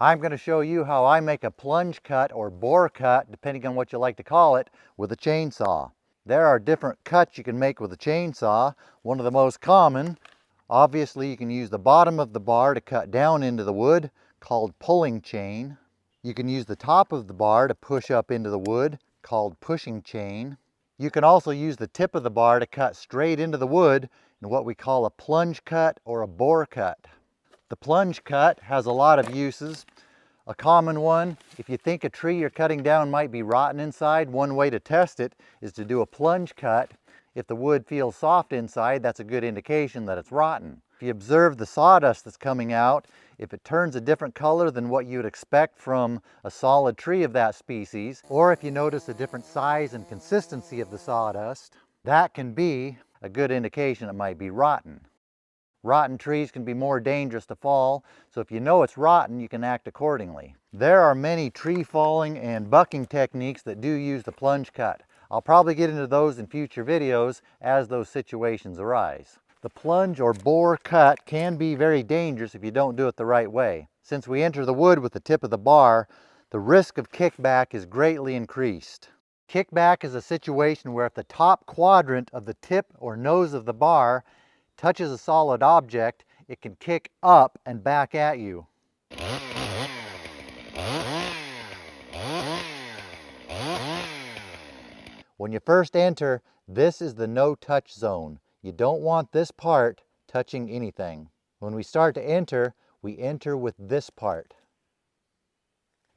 I'm going to show you how I make a plunge cut or bore cut, depending on what you like to call it, with a chainsaw. There are different cuts you can make with a chainsaw. One of the most common, obviously you can use the bottom of the bar to cut down into the wood, called pulling chain. You can use the top of the bar to push up into the wood, called pushing chain. You can also use the tip of the bar to cut straight into the wood in what we call a plunge cut or a bore cut. The plunge cut has a lot of uses. A common one, if you think a tree you're cutting down might be rotten inside, one way to test it is to do a plunge cut. If the wood feels soft inside, that's a good indication that it's rotten. If you observe the sawdust that's coming out, if it turns a different color than what you would expect from a solid tree of that species, or if you notice a different size and consistency of the sawdust, that can be a good indication it might be rotten. Rotten trees can be more dangerous to fall, so if you know it's rotten, you can act accordingly. There are many tree falling and bucking techniques that do use the plunge cut. I'll probably get into those in future videos as those situations arise. The plunge or bore cut can be very dangerous if you don't do it the right way. Since we enter the wood with the tip of the bar, the risk of kickback is greatly increased. Kickback is a situation where if the top quadrant of the tip or nose of the bar touches a solid object, it can kick up and back at you. When you first enter, this is the no-touch zone. You don't want this part touching anything. When we start to enter, we enter with this part.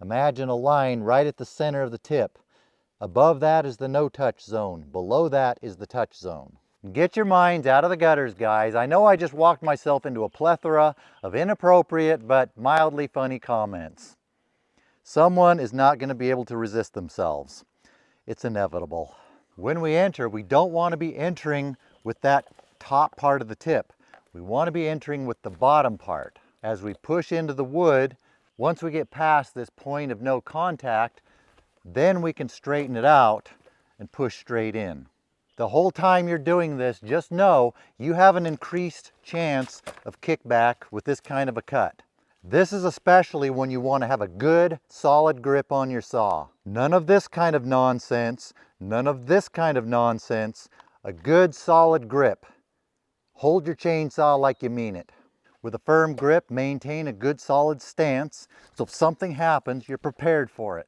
Imagine a line right at the center of the tip. Above that is the no-touch zone. Below that is the touch zone. Get your minds out of the gutters, guys. I know I just walked myself into a plethora of inappropriate but mildly funny comments. Someone is not going to be able to resist themselves. It's inevitable. When we enter, we don't want to be entering with that top part of the tip. We want to be entering with the bottom part. As we push into the wood, once we get past this point of no contact, then we can straighten it out and push straight in. The whole time you're doing this, just know you have an increased chance of kickback with this kind of a cut. This is especially when you want to have a good, solid grip on your saw. None of this kind of nonsense, none of this kind of nonsense, a good, solid grip. Hold your chainsaw like you mean it. With a firm grip, maintain a good, solid stance, so if something happens, you're prepared for it.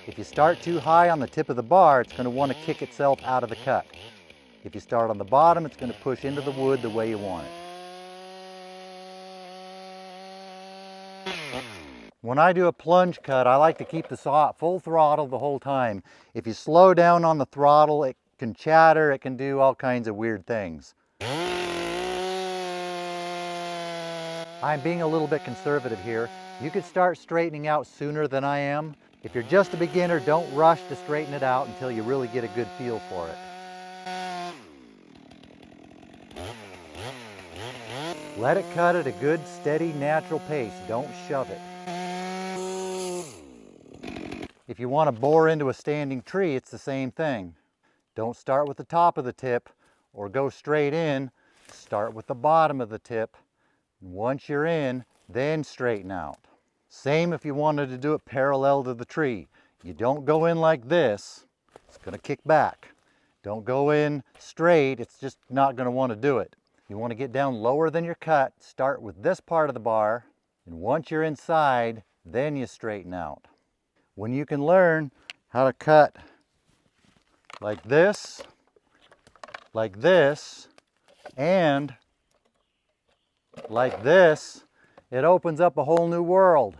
If you start too high on the tip of the bar, it's going to want to kick itself out of the cut. If you start on the bottom, it's going to push into the wood the way you want it. When I do a plunge cut, I like to keep the saw at full throttle the whole time. If you slow down on the throttle, it can chatter, it can do all kinds of weird things. I'm being a little bit conservative here. You could start straightening out sooner than I am. If you're just a beginner, don't rush to straighten it out until you really get a good feel for it. Let it cut at a good, steady, natural pace. Don't shove it. If you want to bore into a standing tree, it's the same thing. Don't start with the top of the tip or go straight in. Start with the bottom of the tip. Once you're in, then straighten out. Same if you wanted to do it parallel to the tree. You don't go in like this, it's going to kick back. Don't go in straight, it's just not going to want to do it. You want to get down lower than your cut, start with this part of the bar, and once you're inside, then you straighten out. When you can learn how to cut like this, and like this, it opens up a whole new world.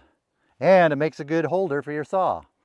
And it makes a good holder for your saw.